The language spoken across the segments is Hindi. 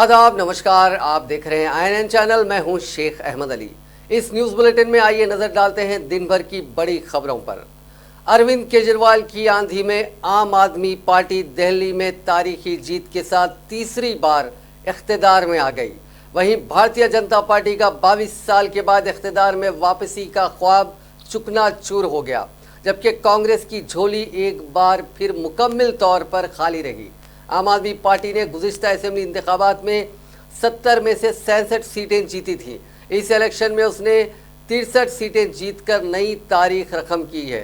आदाब, नमस्कार। आप देख रहे हैं INN चैनल। मैं हूं शेख अहमद अली। इस न्यूज बुलेटिन में आइए नजर डालते हैं दिन भर की बड़ी खबरों पर। अरविंद केजरीवाल की आंधी में आम आदमी पार्टी दिल्ली में तारीखी जीत के साथ तीसरी बार इख्तिदार में आ गई। वहीं भारतीय जनता पार्टी का 22 साल के बाद इख्तिदार में वापसी का ख्वाब चुकनाचूर हो गया, जबकि कांग्रेस की झोली एक बार फिर मुकम्मल तौर पर खाली रही। आम आदमी पार्टी ने गुज़िश्ता असेंबली इंतखाबात में 70 में से 67 सीटें जीती थी। इस इलेक्शन में उसने 63 सीटें जीतकर नई तारीख रकम की है।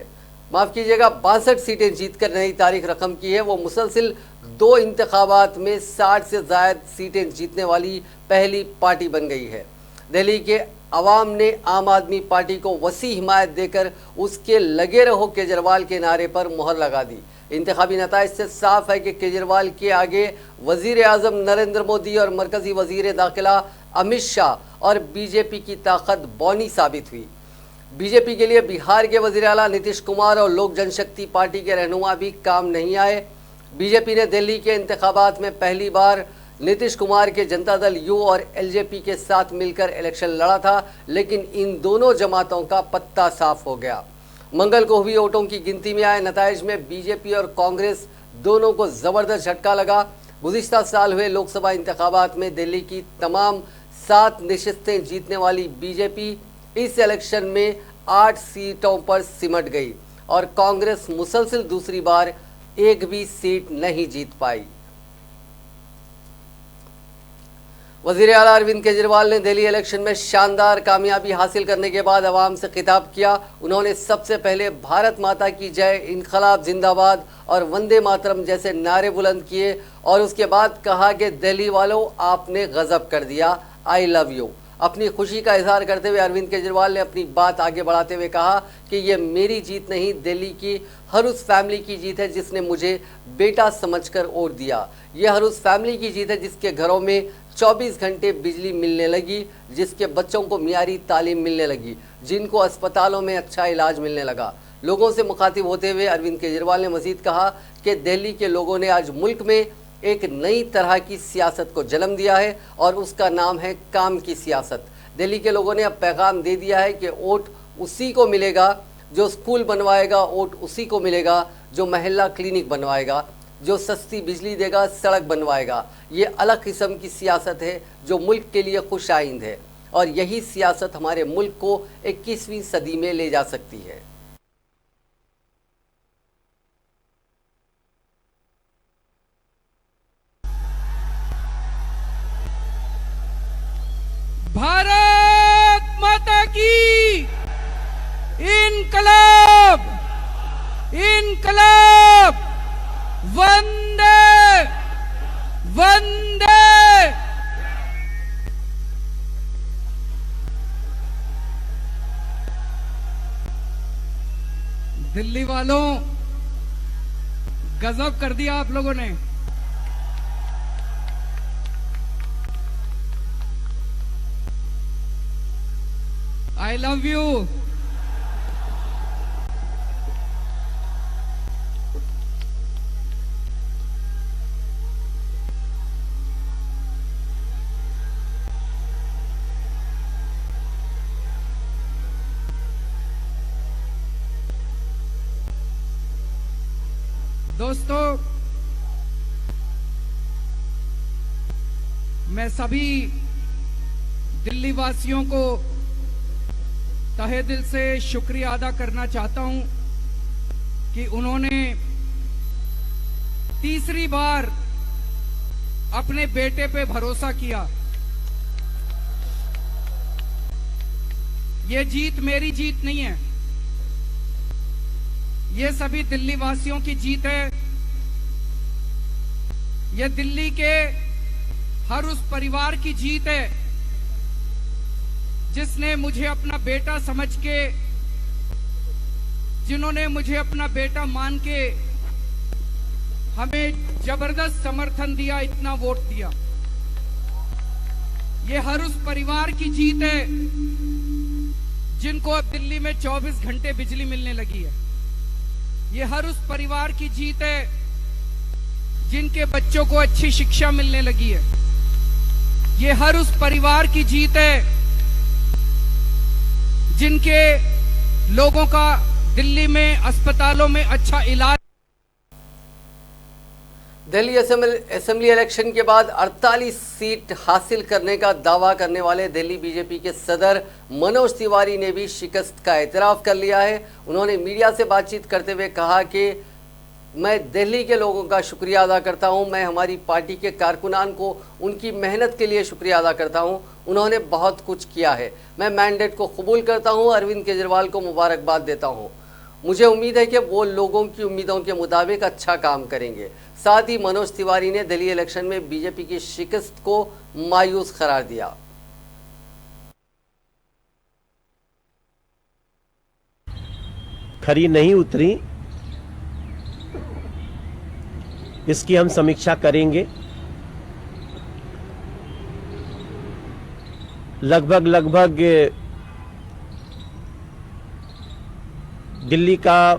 माफ़ कीजिएगा, 62 सीटें जीतकर नई तारीख रकम की है। वो मुसलसिल 2 इंतखाबात में 60 से ज़ायद सीटें जीतने वाली पहली पार्टी बन गई है। दिल्ली के अवाम ने आम आदमी पार्टी को वसी हिमायत देकर उसके लगे रहो केजरीवाल के नारे पर मुहर लगा दी। इंतखाबी नताइज से साफ है कि केजरीवाल के आगे वजीर आज़म नरेंद्र मोदी और मरकज़ी वजीर दाखिला अमित शाह और बीजेपी की ताकत बौनी साबित हुई। बीजेपी के लिए बिहार के वजीर आला नीतीश कुमार और लोक जनशक्ति पार्टी के रहनुमा भी काम नहीं आए। बीजेपी ने दिल्ली के इंतखाबात में पहली बार नीतीश कुमार के जनता दल यू और एलजेपी के साथ मिलकर इलेक्शन लड़ा था, लेकिन इन दोनों जमातों का पत्ता साफ हो गया। मंगल को हुई वोटों की गिनती में आए नताइज में बीजेपी और कांग्रेस दोनों को ज़बरदस्त झटका लगा। गुज़िश्ता साल हुए लोकसभा इंतखाबात में दिल्ली की तमाम 7 नशिस्तें जीतने वाली बीजेपी इस इलेक्शन में 8 सीटों पर सिमट गई और कांग्रेस मुसलसिल दूसरी बार एक भी सीट नहीं जीत पाई। वज़ीर आला अरविंद केजरीवाल ने दिल्ली इलेक्शन में शानदार कामयाबी हासिल करने के बाद आवाम से खिताब किया। उन्होंने सबसे पहले भारत माता की जय, इनकलाब जिंदाबाद और वंदे मातरम जैसे नारे बुलंद किए और उसके बाद कहा कि दिल्ली वालों, आपने गजब कर दिया, आई लव यू। अपनी खुशी का इजहार करते हुए अरविंद केजरीवाल ने अपनी बात आगे बढ़ाते हुए कहा कि ये मेरी जीत नहीं, दिल्ली की हर उस फैमिली की जीत है जिसने मुझे बेटा समझकर वोट दिया। ये हर उस फैमिली की जीत है जिसके घरों में 24 घंटे बिजली मिलने लगी, जिसके बच्चों को मियारी तालीम मिलने लगी, जिनको अस्पतालों में अच्छा इलाज मिलने लगा। लोगों से मुखातिब होते हुए अरविंद केजरीवाल ने मजीद कहा कि दिल्ली के लोगों ने आज मुल्क में एक नई तरह की सियासत को जन्म दिया है और उसका नाम है काम की सियासत। दिल्ली के लोगों ने अब पैगाम दे दिया है कि वोट उसी को मिलेगा जो स्कूल बनवाएगा, वोट उसी को मिलेगा जो महल्ला क्लिनिक बनवाएगा, जो सस्ती बिजली देगा, सड़क बनवाएगा। ये अलग किस्म की सियासत है जो मुल्क के लिए खुश आइंद है और यही सियासत हमारे मुल्क को 21वीं सदी में ले जा सकती है। भारत माता की इनकलाब, इनकलाब, वंदे वंदे। दिल्ली वालों, गजब कर दिया आप लोगों ने। I love you. दोस्तों, मैं सभी दिल्ली वासियों को तहे दिल से शुक्रिया अदा करना चाहता हूं कि उन्होंने तीसरी बार अपने बेटे पे भरोसा किया। ये जीत मेरी जीत नहीं है, ये सभी दिल्ली वासियों की जीत है। ये दिल्ली के हर उस परिवार की जीत है जिसने मुझे अपना बेटा समझ के, जिन्होंने मुझे अपना बेटा मान के हमें जबरदस्त समर्थन दिया, इतना वोट दिया। ये हर उस परिवार की जीत है जिनको अब दिल्ली में 24 घंटे बिजली मिलने लगी है। ये हर उस परिवार की जीत है जिनके बच्चों को अच्छी शिक्षा मिलने लगी है। ये हर उस परिवार की जीत है जिनके लोगों का दिल्ली में अस्पतालों में अच्छा इलाज। दिल्ली असेंबली इलेक्शन के बाद 48 सीट हासिल करने का दावा करने वाले दिल्ली बीजेपी के सदर मनोज तिवारी ने भी शिकस्त का एतराफ़ कर लिया है। उन्होंने मीडिया से बातचीत करते हुए कहा कि मैं दिल्ली के लोगों का शुक्रिया अदा करता हूं, मैं हमारी पार्टी के कारकुनान को उनकी मेहनत के लिए शुक्रिया अदा करता हूं, उन्होंने बहुत कुछ किया है। मैं मैंडेट को कबूल करता हूं, अरविंद केजरीवाल को मुबारकबाद देता हूं। मुझे उम्मीद है कि वो लोगों की उम्मीदों के मुताबिक अच्छा काम करेंगे। साथ ही मनोज तिवारी ने दिल्ली इलेक्शन में बीजेपी की शिकस्त को मायूस करार दिया। खरी नहीं उतरी, इसकी हम समीक्षा करेंगे। लगभग दिल्ली का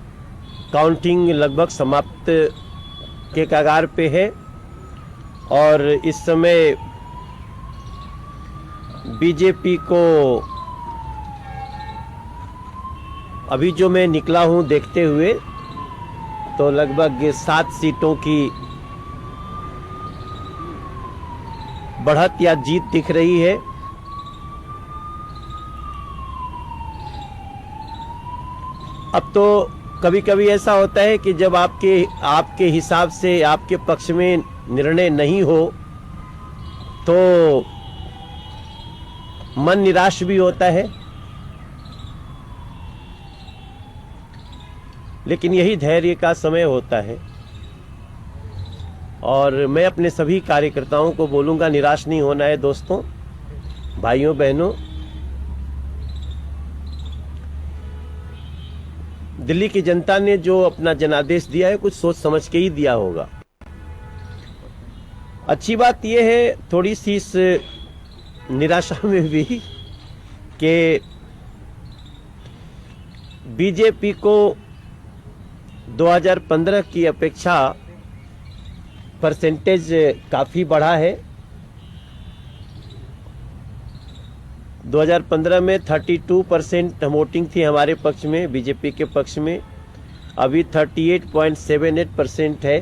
काउंटिंग लगभग समाप्त के कगार पे है और इस समय बीजेपी को अभी जो मैं निकला हूं देखते हुए तो लगभग 7 सीटों की बढ़त या जीत दिख रही है। अब तो कभी कभी ऐसा होता है कि जब आपके हिसाब से आपके पक्ष में निर्णय नहीं हो तो मन निराश भी होता है, लेकिन यही धैर्य का समय होता है। और मैं अपने सभी कार्यकर्ताओं को बोलूंगा, निराश नहीं होना है दोस्तों, भाइयों बहनों। दिल्ली की जनता ने जो अपना जनादेश दिया है कुछ सोच समझ के ही दिया होगा। अच्छी बात यह है थोड़ी सी इस निराशा में भी कि बीजेपी को 2015 की अपेक्षा परसेंटेज काफी बढ़ा है। 2015 में 32% वोटिंग थी हमारे पक्ष में, बीजेपी के पक्ष में। अभी 38.78% है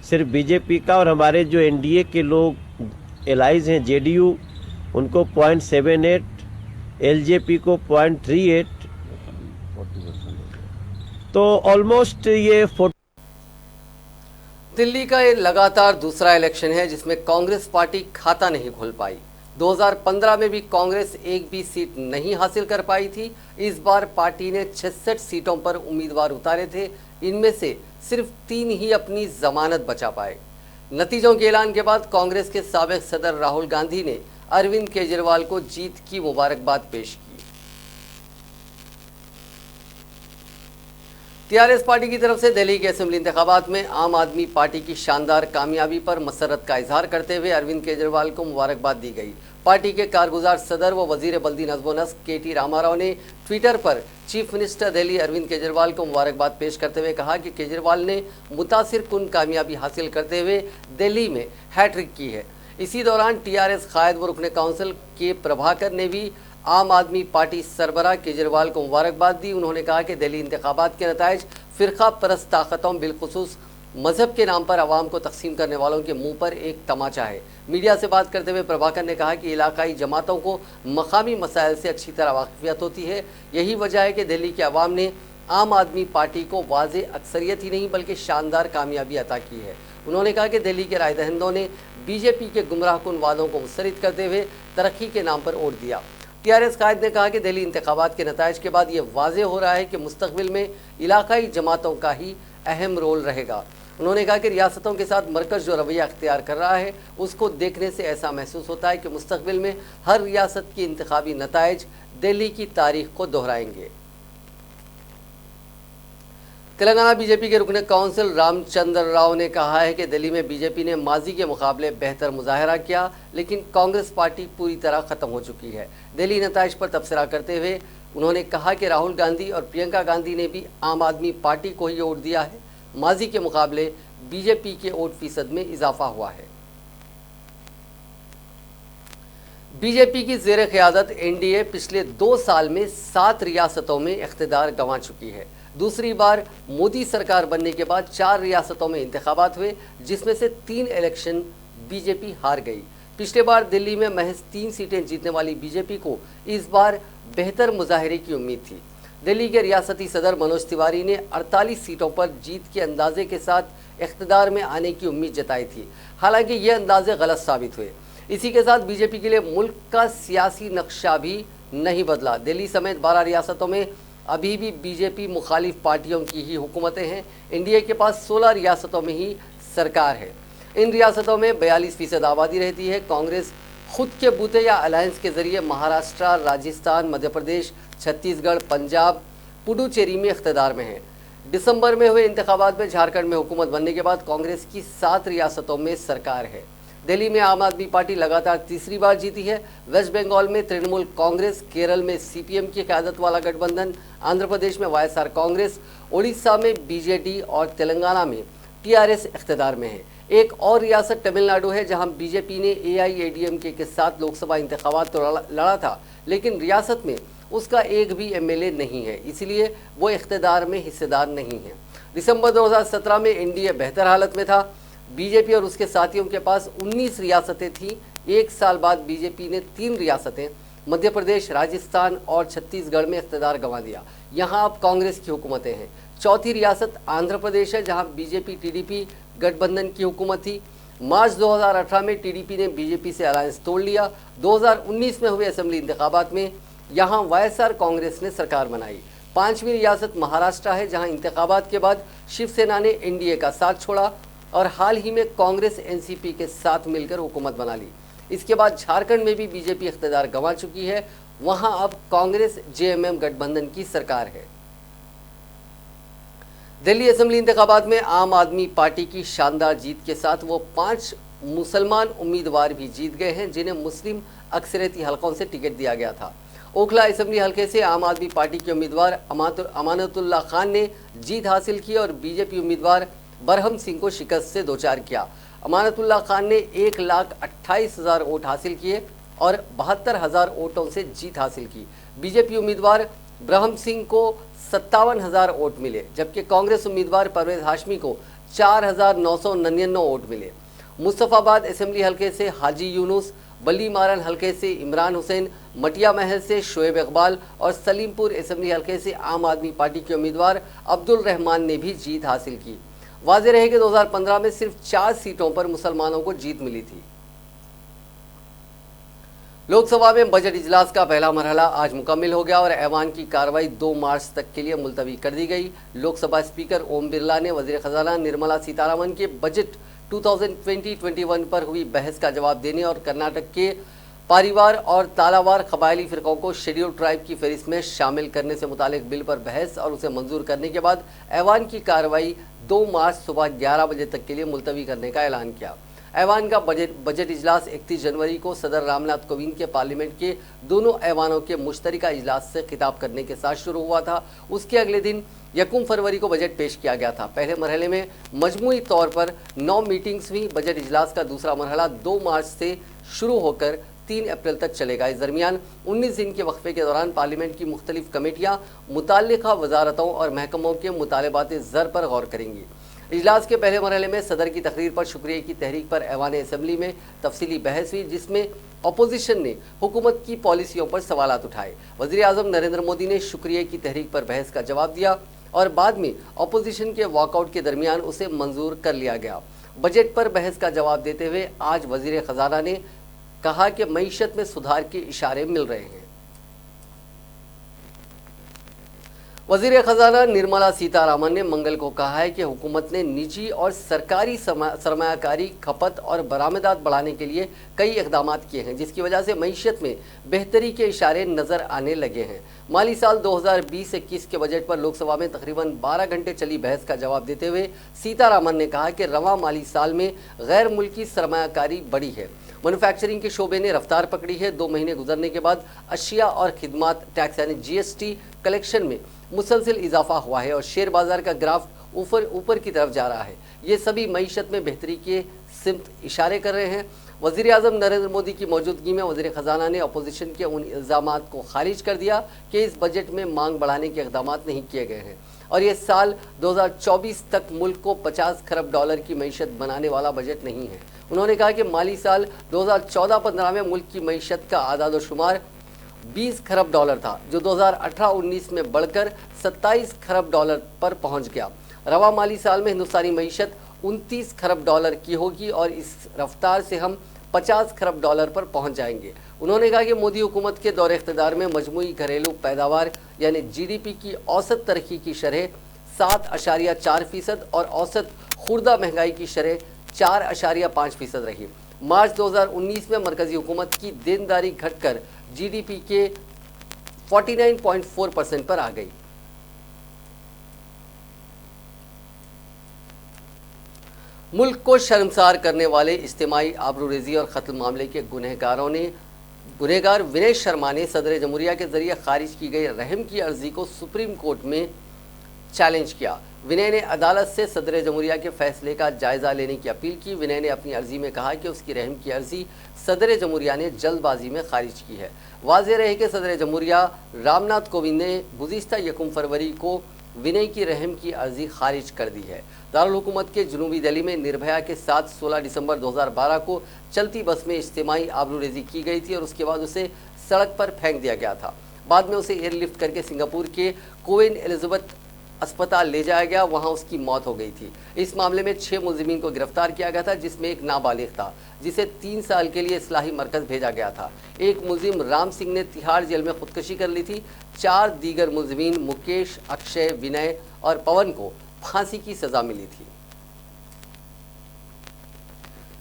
सिर्फ बीजेपी का, और हमारे जो एनडीए के लोग एलाइज हैं जेडीयू उनको 0.78, एलजेपी को 0.38, तो ऑलमोस्ट ये दिल्ली का ये लगातार दूसरा इलेक्शन है जिसमें कांग्रेस पार्टी खाता नहीं खोल पाई। 2015 में भी कांग्रेस एक भी सीट नहीं हासिल कर पाई थी। इस बार पार्टी ने 66 सीटों पर उम्मीदवार उतारे थे, इनमें से सिर्फ 3 ही अपनी जमानत बचा पाए। नतीजों के ऐलान के बाद कांग्रेस के साबिक सदर राहुल गांधी ने अरविंद केजरीवाल को जीत की मुबारकबाद पेश की। टीआरएस पार्टी की तरफ से दिल्ली के असेंबली इंतखाबात में आम आदमी पार्टी की शानदार कामयाबी पर मसरत का इजहार करते हुए अरविंद केजरीवाल को मुबारकबाद दी गई। पार्टी के कारगुजार सदर व वजीर बल्दी नज़्म व नस्क केटी रामाराव ने ट्विटर पर चीफ मिनिस्टर दिल्ली अरविंद केजरीवाल को मुबारकबाद पेश करते हुए कहा कि केजरीवाल ने मुतासिर कुन कामयाबी हासिल करते हुए दिल्ली में हैट्रिक की है। इसी दौरान टीआरएस कायद व रुकने काउंसिल के प्रभाकर ने भी आम आदमी पार्टी सरबराह केजरीवाल को मुबारकबाद दी। उन्होंने कहा कि दिल्ली इंतखाबात के नताइज फ़िरका परस्त ताकतों बिलखुसूस मजहब के नाम पर आवाम को तकसीम करने वालों के मुंह पर एक तमाचा है। मीडिया से बात करते हुए प्रभाकर ने कहा कि इलाकाई जमातों को मकामी मसाइल से अच्छी तरह वाकिफियत होती है। यही वजह है कि दिल्ली के अवाम ने आम आदमी पार्टी को वाज़े अक्सरियत ही नहीं बल्कि शानदार कामयाबी अता की है। उन्होंने कहा कि दिल्ली के रायदहिंदों ने बीजेपी के गुमराहकुन वादों को मुस्तरद करते हुए तरक्की के नाम पर वोट दिया। टीआरएस कायद ने कहा कि दिल्ली इंतखाबात के नताइज के बाद ये वाज़े हो रहा है कि मुस्तकबिल में इलाकाई जमातों का ही अहम रोल रहेगा। उन्होंने कहा कि रियासतों के साथ मरकज़ जो रवैया अख्तियार कर रहा है उसको देखने से ऐसा महसूस होता है कि मुस्तकबिल में हर रियासत की इंतखाबी नताइज दिल्ली की तारीख को दोहराएंगे। तेलंगाना बीजेपी के रुकने काउंसिल रामचंद्र राव ने कहा है कि दिल्ली में बीजेपी ने माजी के मुकाबले बेहतर मुजाहरा किया, लेकिन कांग्रेस पार्टी पूरी तरह ख़त्म हो चुकी है। दिल्ली नताइज पर तबसरा करते हुए उन्होंने कहा कि राहुल गांधी और प्रियंका गांधी ने भी आम आदमी पार्टी को ही वोट दिया है। माजी के मुकाबले बीजेपी के वोट फीसद में इजाफा हुआ है। बीजेपी की ज़ेर क़यादत एनडीए पिछले 2 साल में 7 रियासतों में इख्तिदार गंवा चुकी है। दूसरी बार मोदी सरकार बनने के बाद 4 रियासतों में इंतखाबात हुए, जिसमें से 3 इलेक्शन बीजेपी हार गई। पिछले बार दिल्ली में महज 3 सीटें जीतने वाली बीजेपी को इस बार बेहतर मुजाहरे की उम्मीद थी। दिल्ली के रियासती सदर मनोज तिवारी ने 48 सीटों पर जीत के अंदाजे के साथ इख्तिदार में आने की उम्मीद जताई थी। हालांकि ये अंदाजे गलत साबित हुए। इसी के साथ बीजेपी के लिए मुल्क का सियासी नक्शा भी नहीं बदला। दिल्ली समेत 12 रियासतों में अभी भी बीजेपी मुखालिफ पार्टियों की ही हुकूमतें हैं। एनडीए के पास 16 रियासतों में ही सरकार है। इन रियासतों में 42% आबादी रहती है। कांग्रेस खुद के बूते या अलायंस के जरिए महाराष्ट्र, राजस्थान, मध्य प्रदेश, छत्तीसगढ़, पंजाब, पुडुचेरी में इख्तिदार में है। दिसंबर में हुए इंतखाबात में झारखंड में हुकूमत बनने के बाद कांग्रेस की 7 रियासतों में सरकार है। दिल्ली में आम आदमी पार्टी लगातार तीसरी बार जीती है। वेस्ट बंगाल में तृणमूल कांग्रेस, केरल में सीपीएम की क़यादत वाला गठबंधन, आंध्र प्रदेश में वाईएसआर कांग्रेस, उड़ीसा में बीजेडी और तेलंगाना में टीआरएस इख्तिदार में है। एक और रियासत तमिलनाडु है, जहां बीजेपी ने एआईएडीएमके के साथ लोकसभा इंतखाबात तो लड़ा था, लेकिन रियासत में उसका एक भी एमएलए नहीं है, इसलिए वो इख्तिदार में हिस्सेदार नहीं है। दिसंबर 2017 में एनडीए बेहतर हालत में था। बीजेपी और उसके साथियों के पास 19 रियासतें थीं। एक साल बाद बीजेपी ने 3 रियासतें मध्य प्रदेश, राजस्थान और छत्तीसगढ़ में इख्तिदार गंवा दिया। यहाँ अब कांग्रेस की हुकूमतें हैं। चौथी रियासत आंध्र प्रदेश है, जहाँ बीजेपी टीडीपी गठबंधन की हुकूमत थी। मार्च 2018 में टीडीपी ने बीजेपी से अलायंस तोड़ लिया। 2019 में हुए असेंबली इंतखाबात में यहाँ वाईएसआर कांग्रेस ने सरकार बनाई। 5वीं रियासत महाराष्ट्र है, जहाँ इंतखाबात के बाद शिवसेना ने एनडीए का साथ छोड़ा और हाल ही में कांग्रेस एनसीपी के साथ मिलकर हुकूमत बना ली। इसके बाद झारखंड में भी बीजेपी इख्तिदार गंवा चुकी है। वहां अब कांग्रेस जेएमएम गठबंधन की सरकार है। दिल्ली असेंबली इंतखाबात में आम आदमी पार्टी की शानदार जीत के साथ वो 5 मुसलमान उम्मीदवार भी जीत गए हैं, जिन्हें मुस्लिम अक्सरियती हलकों से टिकट दिया गया था। ओखला असेंबली हलके से आम आदमी पार्टी के उम्मीदवार अमानतुल्लाह खान ने जीत हासिल की और बीजेपी उम्मीदवार बरहम सिंह को शिकस्त से दो चार किया। अमानतुल्लाह खान ने 1,28,000 वोट हासिल किए और 72,000 वोटों से जीत हासिल की। बीजेपी उम्मीदवार बरहम सिंह को 57,000 वोट मिले, जबकि कांग्रेस उम्मीदवार परवेज हाशमी को 4,999 वोट मिले। मुस्तफाबाद असेंबली हलके से हाजी यूनुस, बली मारन हलके से इमरान हुसैन, मटिया महल से शोएब इकबाल और सलीमपुर असेंबली हलके से आम आदमी पार्टी के उम्मीदवार अब्दुल रहमान ने भी जीत हासिल की। वाज़ेह रहे कि 2015 में सिर्फ 4 सीटों पर मुसलमानों को जीत मिली थी। लोकसभा में बजट इजलास का पहला मरहला आज मुकम्मल हो गया और ऐवान की कार्रवाई 2 मार्च तक के लिए मुलतवी कर दी गई। लोकसभा स्पीकर ओम बिरला ने वज़ीर ख़जाना निर्मला सीतारमण के बजट 2020-21 पर हुई बहस का जवाब देने और कर्नाटक के परिवार और तालावार कबायली फ़िरक़ों को शेड्यूल ट्राइब की फहरिस्त में शामिल करने से मुतालिक बिल पर बहस और उसे मंजूर करने के बाद ऐवान की कार्रवाई 2 मार्च सुबह 11 बजे तक के लिए मुलतवी करने का ऐलान किया। ऐवान का बजट इजलास 31 जनवरी को सदर रामनाथ कोविंद के पार्लियामेंट के दोनों ऐवानों के मुश्तरका इजलास से खिताब करने के साथ शुरू हुआ था। उसके अगले दिन 1 फरवरी को बजट पेश किया गया था। पहले मरहले में मजमूई तौर पर 9 मीटिंग्स हुई। बजट इजलास का दूसरा मरहला 2 मार्च से शुरू होकर 3 अप्रैल तक चलेगा। इस दरमियान 19 दिन के वक्फे के दौरान पार्लियामेंट की मुख्तलिफ कमेटियाँ मुताल्लिका वजारतों और महकमों के मुतालबात ज़र पर गौर करेंगी। इजलास के पहले मरहले में सदर की तकरीर पर शुक्रिया की तहरीक पर ऐवान असेंबली में तफसीली बहस हुई, जिसमें अपोजिशन ने हुकूमत की पॉलिसियों पर सवालात उठाए। वज़ीर आज़म नरेंद्र मोदी ने शुक्रिया की तहरीक पर बहस का जवाब दिया और बाद में अपोजिशन के वॉकआउट के दरमियान उसे मंजूर कर लिया गया। बजट पर बहस का जवाब देते हुए आज वज़ीर ख़जाना ने कहा कि मईशत में सुधार के इशारे मिल रहे हैं। वज़ीर ख़जाना निर्मला सीतारमण ने मंगल को कहा है कि हुकूमत ने निजी और सरकारी सरमायाकारी, खपत और बरामदात बढ़ाने के लिए कई इक़दाम किए हैं, जिसकी वजह से मईशत में बेहतरी के इशारे नज़र आने लगे हैं। माली साल 2020-21 के बजट पर लोकसभा में तकरीबन 12 घंटे चली बहस का जवाब देते हुए सीतारमण ने कहा कि रवां माली साल में गैर मुल्की सरमायाकारी बढ़ी है। मैन्युफैक्चरिंग के शोबे ने रफ्तार पकड़ी है। 2 महीने गुजरने के बाद अशिया और खिदमात टैक्स यानी जीएसटी कलेक्शन में मुसलसिल इजाफा हुआ है और शेयर बाजार का ग्राफ ऊपर की तरफ जा रहा है। ये सभी मईशत में बेहतरी के सिमत इशारे कर रहे हैं। वज़ीर आज़म नरेंद्र मोदी की मौजूदगी में वज़ीर ख़जाना ने अपोजिशन के उन इल्ज़ामात को खारिज कर दिया कि इस बजट में मांग बढ़ाने के इक़दाम नहीं किए गए हैं और ये साल 2024 तक मुल्क को 50 खरब डॉलर की मईशत बनाने वाला बजट नहीं है। उन्होंने कहा कि माली साल 2014-15 में मुल्क की मईशत का आदाद शुमार 20 खरब डॉलर था, जो 2018-19 में बढ़कर 27 खरब डॉलर पर पहुंच गया। रवा माली साल में हिंदुस्तानी मईशत 29 खरब डॉलर की होगी और इस रफ्तार से हम 50 खरब डॉलर पर पहुंच जाएंगे। उन्होंने कहा कि मोदी हुकूमत के दौर इख्तिदार में मजमूई घरेलू पैदावार यानी GDP की औसत तरक्की की शरह 7.4% और औसत खुर्दा महंगाई की शरह 4.5% रही। मार्च 2019 में मरकजी हुकूमत की देनदारी घटकर GDP के 49.4% पर आ गई। मुल्क को शर्मसार करने वाले इज्तिमाई आबरूरेज़ी और कत्ल मामले के गुनहगार विनय शर्मा ने सदर जमहूरिया के जरिए खारिज की गई रहम की अर्जी को सुप्रीम कोर्ट में चैलेंज किया। विनय ने अदालत से सदर जमहूरिया के फैसले का जायज़ा लेने की अपील की। विनय ने अपनी अर्जी में कहा कि उसकी रहम की अर्जी सदर जमहूरिया ने जल्दबाजी में खारिज की है। वाज़ेह रहे कि सदर जमहूरिया रामनाथ कोविंद ने गुज़िश्ता 1 फरवरी को विनय की रहम की अर्जी खारिज कर दी है। दारुल हुकूमत के जनूबी दिल्ली में निर्भया के साथ 16 दिसंबर 2012 को चलती बस में इज्तिमाई आबरूरेज़ी की गई थी और उसके बाद उसे सड़क पर फेंक दिया गया था। बाद में उसे एयरलिफ्ट करके सिंगापुर के क्वीन एलिजाबेथ अस्पताल ले जाया गया, वहां उसकी मौत हो गई थी। इस मामले में 6 मुलजिमीन को गिरफ्तार किया गया था, जिसमें एक नाबालिग था जिसे 3 साल के लिए इस्लाही मरकज़ भेजा गया था। एक मुलजिम राम सिंह ने तिहाड़ जेल में खुदकुशी कर ली थी। 4 दीगर मुलजिमीन मुकेश, अक्षय, विनय और पवन को फांसी की सजा मिली थी।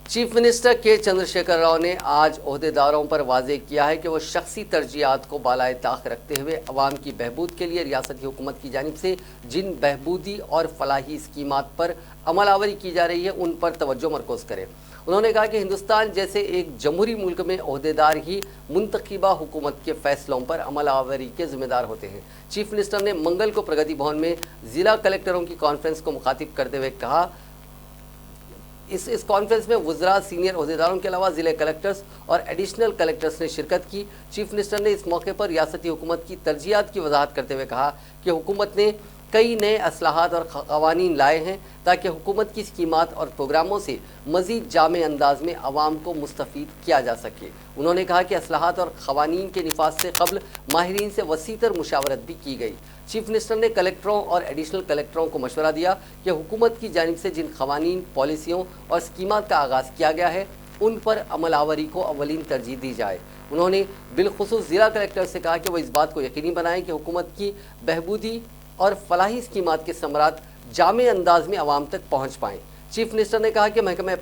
चीफ मिनिस्टर के चंद्रशेखर राव ने आज ओहदेदारों पर वाज़ेह किया है कि वो शख्सी तरजीहात को बालाए ताख रखते हुए अवाम की बहबूद के लिए रियासती हुकूमत की जानिब से जिन बहबूदी और फलाही स्कीमात पर अमलावरी की जा रही है उन पर तवज्जो मरकूज़ करें। उन्होंने कहा कि हिंदुस्तान जैसे एक जमहूरी मुल्क में ओहदेदार ही मुंतखबा हुकूमत के फैसलों पर अमलावरी के जिम्मेदार होते हैं। चीफ मिनिस्टर ने मंगल को प्रगति भवन में ज़िला कलेक्टरों की कॉन्फ्रेंस को मुखातिब करते हुए कहा, इस कॉन्फ्रेंस में वज़रा, सीनियर ओहदेदारों के अलावा ज़िले कलेक्टर्स और एडिशनल कलेक्टर्स ने शिरकत की। चीफ मिनिस्टर ने इस मौके पर रियासती हुकूमत की तरजीहात की वजाहत करते हुए कहा कि हुकूमत ने कई नए असलाहात और क़वानीन लाए हैं ताकि हुकूमत की स्कीमात और प्रोग्रामों से मज़ीद जामे अंदाज में आवाम को मुस्तफ़ीद किया जा सके। उन्होंने कहा कि असलाहात और क़वानीन के निफाज से कबल माहिरीन से वसीतर मुशावरत भी की गई। चीफ मिनिस्टर ने कलेक्टरों और एडिशनल कलेक्टरों को मशवरा दिया कि हुकूमत की जानिब से जिन क़वानीन, पॉलिसियों और स्कीमात का आगाज़ किया गया है उन पर अमलावरी को अवलीन तरजीह दी जाए। उन्होंने बिलखुसूस ज़िला कलेक्टर से कहा कि वह इस बात को यकीनी बनाएं कि हुकूमत की बहबूदी और फलाही स्कीमात के समरात जामे अंदाज में आवाम तक पहुँच पाएँ। चीफ मिनिस्टर ने कहा कि महकमा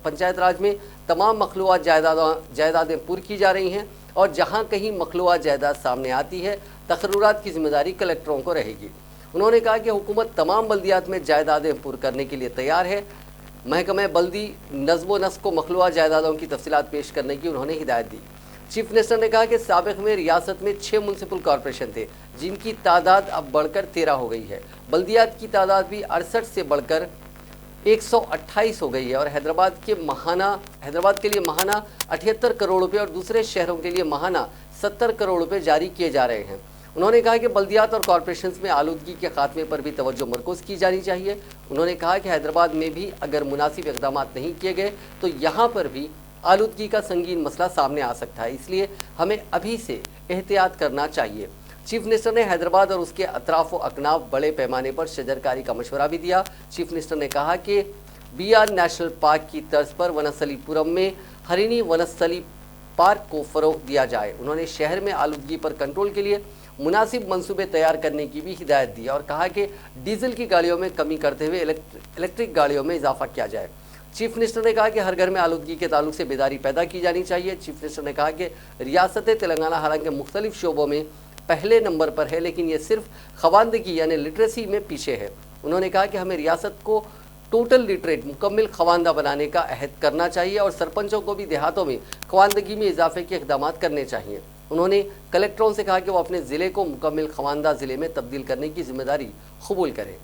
पंचायत राज में तमाम मखलूआत जायदादें पूरी की जा रही हैं और जहाँ कहीं मखलूआत जायदाद सामने आती है तकर्रुरात की जिम्मेदारी कलेक्टरों को रहेगी। उन्होंने कहा कि हुकूमत तमाम बल्दियात में जायदादें पूरी करने के लिए तैयार है। महकमा बल्दी नज़्म व नस्क को मखलूआत जायदादों की तफसीलात पेश करने की उन्होंने हिदायत दी। चीफ मिनिस्टर ने कहा कि साबिक़ में रियासत में 6 म्युनिसिपल कॉरपोरेशन थे जिनकी तादाद अब बढ़कर 13 हो गई है। बल्दियात की तादाद भी 68 से बढ़कर 128 हो गई है और हैदराबाद के लिए महाना 78 करोड़ रुपए और दूसरे शहरों के लिए महाना 70 करोड़ रुपए जारी किए जा रहे हैं। उन्होंने कहा कि बल्दियात और कॉरपोरेशंस में आलूदगी के खात्मे पर भी तवज्जो मरकूज़ की जानी चाहिए। उन्होंने कहा कि हैदराबाद में भी अगर मुनासिब इक़दाम नहीं किए गए तो यहाँ पर भी आलूदगी का संगीन मसला सामने आ सकता है, इसलिए हमें अभी से एहतियात करना चाहिए। चीफ मिनिस्टर ने हैदराबाद और उसके अतराफ व अकनाफ बड़े पैमाने पर शजरकारी का मशवरा भी दिया। चीफ मिनिस्टर ने कहा कि BR नेशनल पार्क की तर्ज पर वनस्थलीपुरम में हरिणी वनस्थली पार्क को फ़रोग़ दिया जाए। उन्होंने शहर में आलूदगी पर कंट्रोल के लिए मुनासिब मंसूबे तैयार करने की भी हिदायत दी और कहा कि डीजल की गाड़ियों में कमी करते हुए इलेक्ट्रिक गाड़ियों में इजाफा किया जाए। चीफ मिनिस्टर ने कहा कि हर घर में आलूदगी के ताल्लुक से बेदारी पैदा की जानी चाहिए। चीफ मिनिस्टर ने कहा कि रियासत तेलंगाना हालांकि मुख्तलिफ शोबों में पहले नंबर पर है, लेकिन ये सिर्फ खवानदगी यानी लिटरेसी में पीछे है। उन्होंने कहा कि हमें रियासत को टोटल लिटरेट मुकम्मल खवानदा बनाने का अहद करना चाहिए और सरपंचों को भी देहातों में खवानदगी में इजाफे के इक़दाम करने चाहिए। उन्होंने कलेक्टरों से कहा कि वो अपने ज़िले को मुकम्मल खवानदा ज़िले में तब्दील करने की जिम्मेदारी कबूल करें।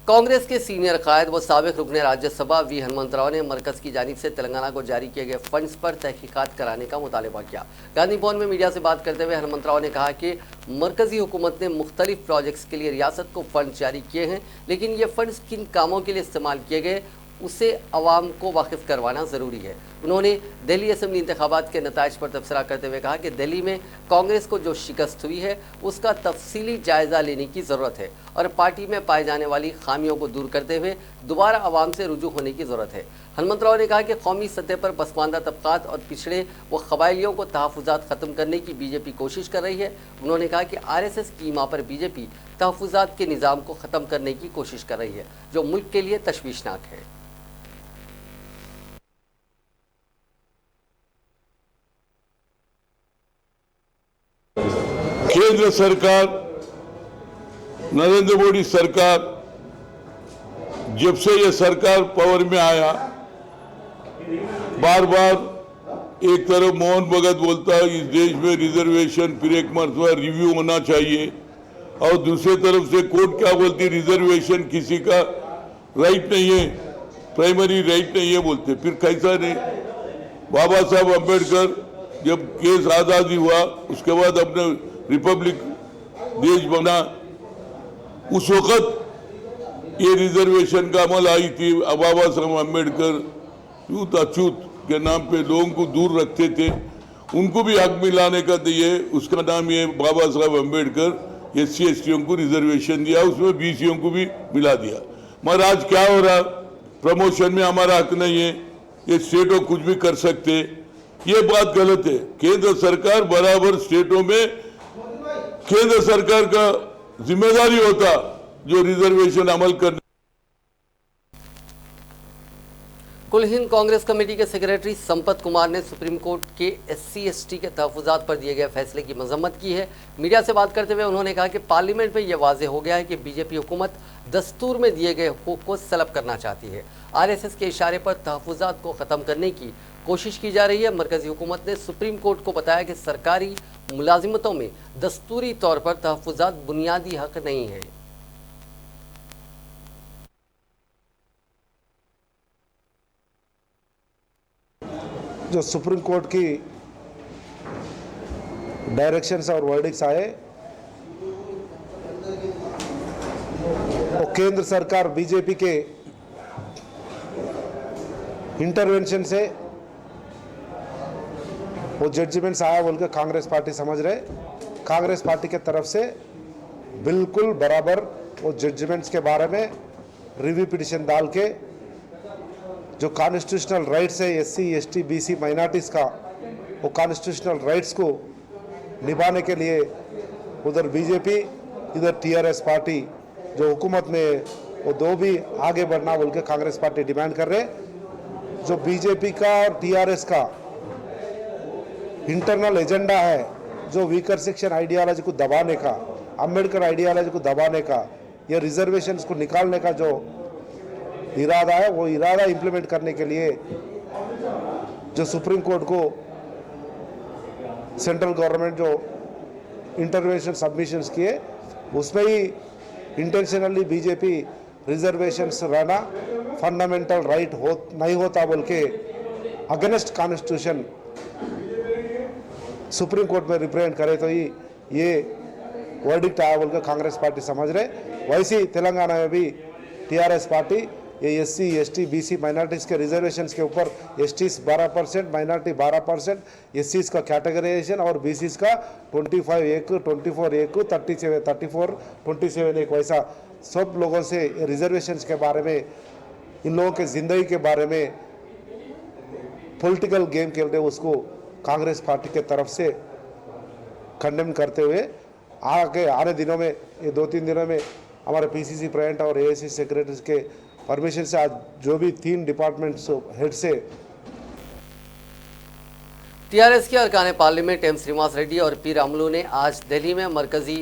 कांग्रेस के सीनियर कायद व साबिक रुकने राज्यसभा वी हनुमंतराव ने मरकज की जानिब से तेलंगाना को जारी किए गए फंड्स पर तहकीकात कराने का मुतालबा किया। गांधी भवन में मीडिया से बात करते हुए हनुमंतराव ने कहा कि मरकजी हुकूमत ने मुख्तलिफ प्रोजेक्ट्स के लिए रियासत को फंड जारी किए हैं, लेकिन ये फंड्स किन कामों के लिए इस्तेमाल किए गए उसे अवाम को वाकिफ करवाना ज़रूरी है। उन्होंने दिल्ली असेंबली इंतखाबात के नताइज पर तबसरा करते हुए कहा कि दिल्ली में कांग्रेस को जो शिकस्त हुई है उसका तफसीली जायज़ा लेने की ज़रूरत है और पार्टी में पाए जाने वाली खामियों को दूर करते हुए दोबारा अवाम से रुजू होने की ज़रूरत है। हनुमंतराव ने कहा कि कौमी सतह पर पसमानदा तबकात और पिछड़े व कबाइलियों को तहफ़्फ़ुज़ात ख़त्म करने की बीजेपी कोशिश कर रही है। उन्होंने कहा कि RSS की मां पर बीजेपी तहफ़्फ़ुज़ात के निज़ाम को ख़त्म करने की कोशिश कर रही है, जो मुल्क के लिए तशवीशनाक है। केंद्र सरकार, नरेंद्र मोदी सरकार, जब से ये सरकार पावर में आया, बार बार एक तरफ मोहन भगत बोलता है इस देश में रिजर्वेशन फिर एक मरतबा रिव्यू होना चाहिए, और दूसरी तरफ से कोर्ट क्या बोलती, रिजर्वेशन किसी का राइट नहीं है, प्राइमरी राइट नहीं है बोलते। फिर कैसा नहीं, बाबा साहब अम्बेडकर जब केस आज़ादी हुआ उसके बाद अपने रिपब्लिक देश बना, उस वक्त ये रिजर्वेशन का अमल आई थी। बाबा साहब अम्बेडकर छूत अछूत के नाम पे लोगों को दूर रखते थे, उनको भी हक मिलाने का दिए, उसका नाम ये बाबा साहब अम्बेडकर SC STों को रिजर्वेशन दिया, उसमें BCओं को भी मिला दिया। मगर आज क्या हो रहा, प्रमोशन में हमारा हक नहीं है, ये स्टेटों कुछ भी कर सकते, ये बात गलत है। केंद्र सरकार बराबर स्टेटों में केंद्र सरकार का जिम्मेदारी होता जो रिजर्वेशन अमल करने। कुल हिंद कांग्रेस कमेटी के सेक्रेटरी संपत कुमार ने सुप्रीम कोर्ट के SC ST के तहफ़्फ़ुज़ात पर दिए गए फैसले की मजम्मत की है। मीडिया से बात करते हुए उन्होंने कहा कि पार्लियामेंट में यह वाज़ेह हो गया है कि बीजेपी हुकूमत दस्तूर में दिए गए हुकूक को सलब करना चाहती है। RSS के इशारे पर तहफ़्फ़ुज़ात को ख़त्म करने की कोशिश की जा रही है। मरकज़ी हुकूमत ने सुप्रीम कोर्ट को बताया कि सरकारी मुलाजिमतों में दस्तूरी तौर पर तहफ़्फ़ुज़ात बुनियादी हक नहीं है। जो सुप्रीम कोर्ट की डायरेक्शंस और वर्डिक्स आए, वो केंद्र सरकार बीजेपी के इंटरवेंशन से वो जजमेंट्स आया बोल के कांग्रेस पार्टी समझ रहे। कांग्रेस पार्टी के तरफ से बिल्कुल बराबर वो जजमेंट्स के बारे में रिव्यू पिटिशन डाल के जो कॉन्स्टिट्यूशनल राइट्स है SC ST BC माइनॉरिटीज़ का, वो कॉन्स्टिट्यूशनल राइट्स को निभाने के लिए उधर बीजेपी इधर TRS पार्टी जो हुकूमत में, वो दो भी आगे बढ़ना बोल के कांग्रेस पार्टी डिमांड कर रहे। जो बीजेपी का और TRS का इंटरनल एजेंडा है, जो वीकर सेक्शन आइडियालॉजी को दबाने का, अम्बेडकर आइडियालॉजी को दबाने का, या रिजर्वेशंस को निकालने का जो इरादा है, वो इरादा इम्प्लीमेंट करने के लिए जो सुप्रीम कोर्ट को सेंट्रल गवर्नमेंट जो इंटरवेंशन सबमिशंस किए, उसमें ही इंटेंशनली बीजेपी रिजर्वेशंस रहना फंडामेंटल राइट नहीं होता बोल के अगेंस्ट कॉन्स्टिट्यूशन सुप्रीम कोर्ट में रिप्रेजेंट करे, तो ये वर्डिक्ट आया बोल के कांग्रेस पार्टी समझ रहे। वैसे ही तेलंगाना में भी TRS पार्टी ये SC ST BC माइनॉरिटीज़ के रिजर्वेशंस के ऊपर STs 12%, माइनॉरिटी 12%, SCs का कैटेगराइजेशन और BCs का 25(1), 24(1), 37, 27(1), वैसा सब लोगों से रिजर्वेशंस के बारे में, इन लोगों के ज़िंदगी के बारे में पॉलिटिकल गेम खेलते, उसको कांग्रेस पार्टी के तरफ से कंडेम करते हुए आगे आने दिनों में, ये 2-3 दिनों में हमारे PCC प्रेसिडेंट और AIC सेक्रेटरी के परमिशन से आज जो भी 3 डिपार्टमेंट्स हेड से TRS के अरकान पार्लियामेंट M श्रीनिवास रेड्डी और P रामुलू ने आज दिल्ली में मरकजी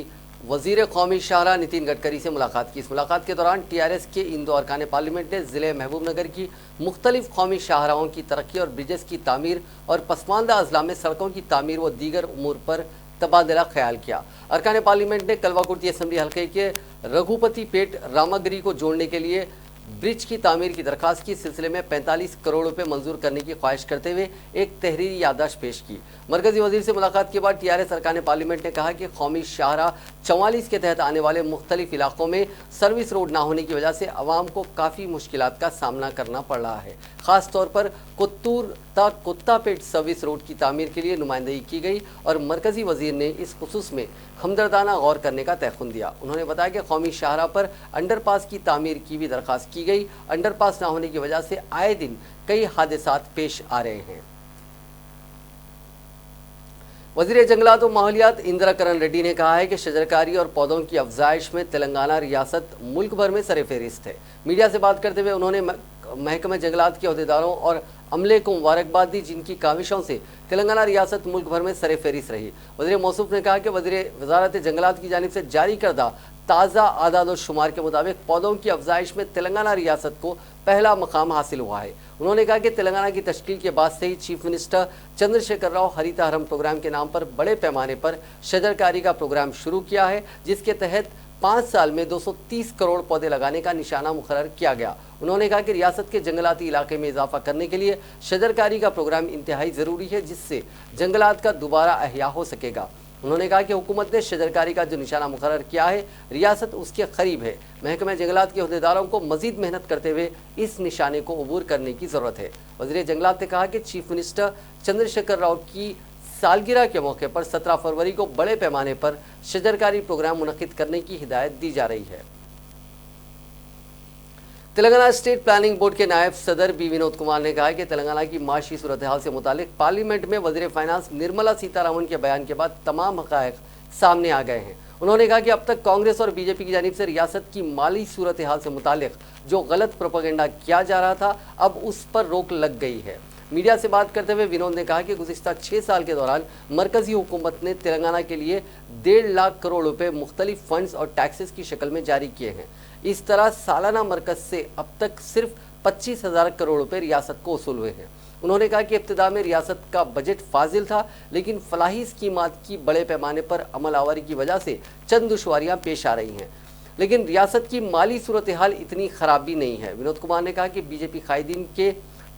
वजीर कौमी शाहराह नितिन गडकरी से मुलाकात की। इस मुलाकात के दौरान TRS के इन दो अरकान पार्लियामेंट ने ज़िले महबूबनगर की मुख्तलिफ कौमी शाहराहों की तरक्की और ब्रिजेस की तामीर और पसमानदा अजला में सड़कों की तामीर व दीगर उमूर पर तबादला ख्याल किया। अरकान पार्लियामेंट ने कलवाकुर्ती असेंबली हल्के के रघुपति पेट रामागिरी को जोड़ने के लिए ब्रिज की तामीर की दरखास्त की सिलसिले में 45 करोड़ रुपए मंजूर करने की ख्वाहिश करते हुए एक तहरीरी याददाश्त पेश की। मरकजी वजीर से मुलाकात के बाद टीआरएस अरकान पार्लियामेंट ने कहा कि कौमी शाहराह 44 के तहत आने वाले मुख्तलिफ इलाकों में सर्विस रोड ना होने की वजह से आवाम को काफ़ी मुश्किलात का सामना करना पड़ रहा है। ख़ास तौर पर कुत्तूर तक कुत्तापेट सर्विस रोड की तामीर के लिए नुमाइंदगी की गई और मरकजी वजीर ने इस खुसूस में हमदर्दाना गौर करने का तयखुन दिया। उन्होंने बताया कि कौमी शाहराह पर अंडरपास की तामीर की भी दरख्वास्त की गई। अंडरपास ना होने की वजह से आए दिन कई हादसात पेश आ रहे हैं। वज़ीर जंगलात और माहौलियात इंदिरा किरण रेड्डी ने कहा है कि शजरकारी और पौधों की अफजाइश में तेलंगाना रियासत मुल्क भर में सर-ए-फ़हरिस्त है। मीडिया से बात करते हुए उन्होंने महकमा जंगलात के अहदेदारों और अमले को मुबारकबाद दी, जिनकी काविशों से तेलंगाना रियासत मुल्क भर में सर-ए-फ़हरिस्त रही। वज़ीर मौसूफ ने कहा कि वज़ारत जंगलात की जानिब से जारी करदा ताज़ा आदाद और शुमार के मुताबिक पौधों की अफजाइश में तेलंगाना रियासत को पहला मकाम हासिल हुआ है। उन्होंने कहा कि तेलंगाना की तश्कील के बाद से ही चीफ मिनिस्टर चंद्रशेखर राव हरिता हरम प्रोग्राम के नाम पर बड़े पैमाने पर शजरकारी का प्रोग्राम शुरू किया है, जिसके तहत 5 साल में 230 करोड़ पौधे लगाने का निशाना मुकर्रर किया गया। उन्होंने कहा कि रियासत के जंगलाती इलाके में इजाफा करने के लिए शजरकारी का प्रोग्राम इंतहाई ज़रूरी है, जिससे जंगलात का दोबारा अहया हो सकेगा। उन्होंने कहा कि हुकूमत ने शजरकारी का जो निशाना मुकर्रर किया है, रियासत उसके करीब है। महकमा जंगलात के अहदेदारों को मजीद मेहनत करते हुए इस निशाने को अबूर करने की ज़रूरत है। वज़ीर जंगलात ने कहा कि चीफ मिनिस्टर चंद्रशेखर राव की सालगिरह के मौके पर 17 फरवरी को बड़े पैमाने पर शजरकारी प्रोग्राम मुनक्किद करने की हिदायत दी जा रही है। तेलंगाना स्टेट प्लानिंग बोर्ड के नायब सदर बी विनोद कुमार ने कहा कि तेलंगाना की माशी सूरत हाल से मुतालिक पार्लियामेंट में वज़ीर फाइनेंस निर्मला सीतारमण के बयान के बाद तमाम हक़ाइक़ सामने आ गए हैं। उन्होंने कहा कि अब तक कांग्रेस और बीजेपी की जानिब से रियासत की माली सूरत हाल से मुतालिक जो गलत प्रोपेगेंडा किया जा रहा था, अब उस पर रोक लग गई है। मीडिया से बात करते हुए विनोद ने कहा कि गुज़िश्ता 6 साल के दौरान मरकज़ी हुकूमत ने तेलंगाना के लिए 1.5 लाख करोड़ रुपए मुख्तलिफ फंड्स और टैक्सेस की शक्ल में जारी किए हैं। इस तरह सालाना मरकज़ से अब तक सिर्फ 25,000 करोड़ रुपए रियासत को वसूल हुए हैं। उन्होंने कहा कि इब्तिदा में रियासत का बजट फाजिल था, लेकिन फलाही स्कीमात की बड़े पैमाने पर अमल आवरी की वजह से चंद दुश्वारियाँ पेश आ रही हैं, लेकिन रियासत की माली सूरत हाल इतनी ख़राब भी नहीं है। विनोद कुमार ने कहा कि बीजेपी कायदीन के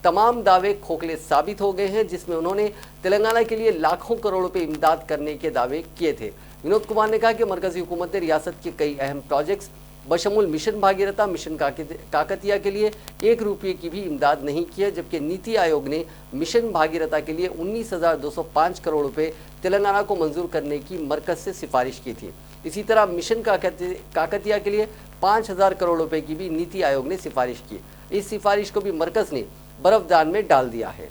तमाम दावे खोखले साबित हो गए हैं, जिसमें उन्होंने तेलंगाना के लिए लाखों करोड़ रुपए इमदाद करने के दावे किए थे। विनोद कुमार ने कहा कि मरकज़ी हुकूमत ने रियासत के कई अहम प्रोजेक्ट्स बशमूल मिशन भागीरथा, मिशन काकतिया के लिए 1 रुपये की भी इमदाद नहीं की है, जबकि नीति आयोग ने मिशन भागीरथा के लिए 19,205 करोड़ रुपए तेलंगाना को मंजूर करने की मरकज़ से सिफारिश की थी। इसी तरह मिशन काकतिया के लिए 5,000 करोड़ रुपए की भी नीति आयोग ने सिफारिश की। इस सिफारिश को भी मरकज़ ने बर्फदान में डाल दिया है।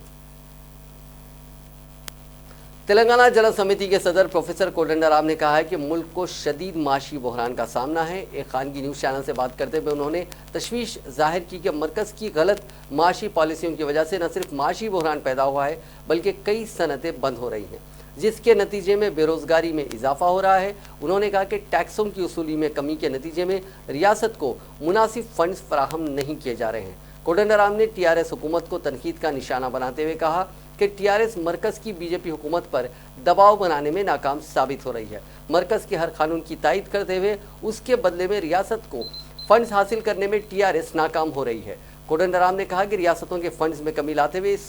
तेलंगाना जल समिति के सदर प्रोफेसर कोदंडराम ने कहा है कि मुल्क को शदीद माशी बहरान का सामना है। एक खानगी न्यूज़ चैनल से बात करते हुए उन्होंने तशवीश जाहिर की कि मरकज़ की गलत माशी पॉलिसियों की वजह से न सिर्फ माशी बहरान पैदा हुआ है, बल्कि कई सनतें बंद हो रही हैं, जिसके नतीजे में बेरोज़गारी में इजाफा हो रहा है। उन्होंने कहा कि टैक्सों की वसूली में कमी के नतीजे में रियासत को मुनासिब फंड्स फराहम नहीं किए जा रहे हैं। कोदंडराम ने टीआरएस हुकूमत को तनकीद का निशाना बनाते हुए कहा कि टीआरएस मरकज़ की बीजेपी हुकूमत पर दबाव बनाने में नाकाम साबित हो रही है। मरकज़ के हर कानून की तायद करते हुए उसके बदले में रियासत को फंड्स हासिल करने में टीआरएस नाकाम हो रही है। कोदंडराम ने कहा कि रियासतों के फंड्स में कमी लाते हुए इस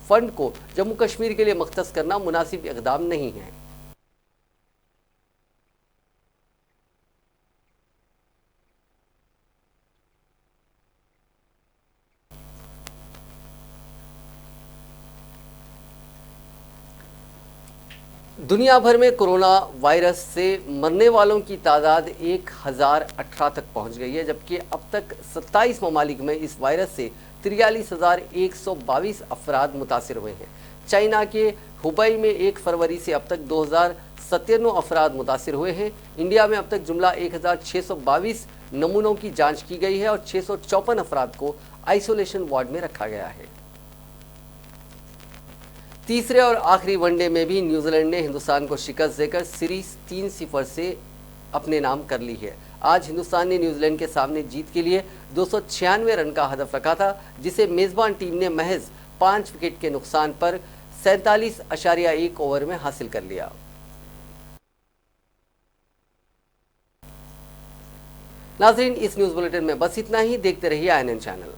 फंड को जम्मू कश्मीर के लिए मख्तस करना मुनासिब इक़दाम नहीं है। दुनिया भर में कोरोना वायरस से मरने वालों की तादाद 1018 तक पहुंच गई है, जबकि अब तक 27 ममालिक में इस वायरस से 43,122 अफराद मुतासिर हुए हैं। चाइना के हुबई में 1 फरवरी से अब तक 2,097 अफराद मुतासिर हुए हैं। इंडिया में अब तक जुमला 1,622 नमूनों की जांच की गई है और 654 अफराद को आइसोलेशन वार्ड में रखा गया है। तीसरे और आखिरी वनडे में भी न्यूजीलैंड ने हिंदुस्तान को शिकस्त देकर सीरीज 3-0 से अपने नाम कर ली है। आज हिंदुस्तान ने न्यूजीलैंड के सामने जीत के लिए 296 रन का हदफ रखा था, जिसे मेज़बान टीम ने महज 5 विकेट के नुकसान पर 47.1 ओवर में हासिल कर लिया। नाज़रीन, इस न्यूज़ बुलेटिन में बस इतना ही। देखते रहिए INN चैनल।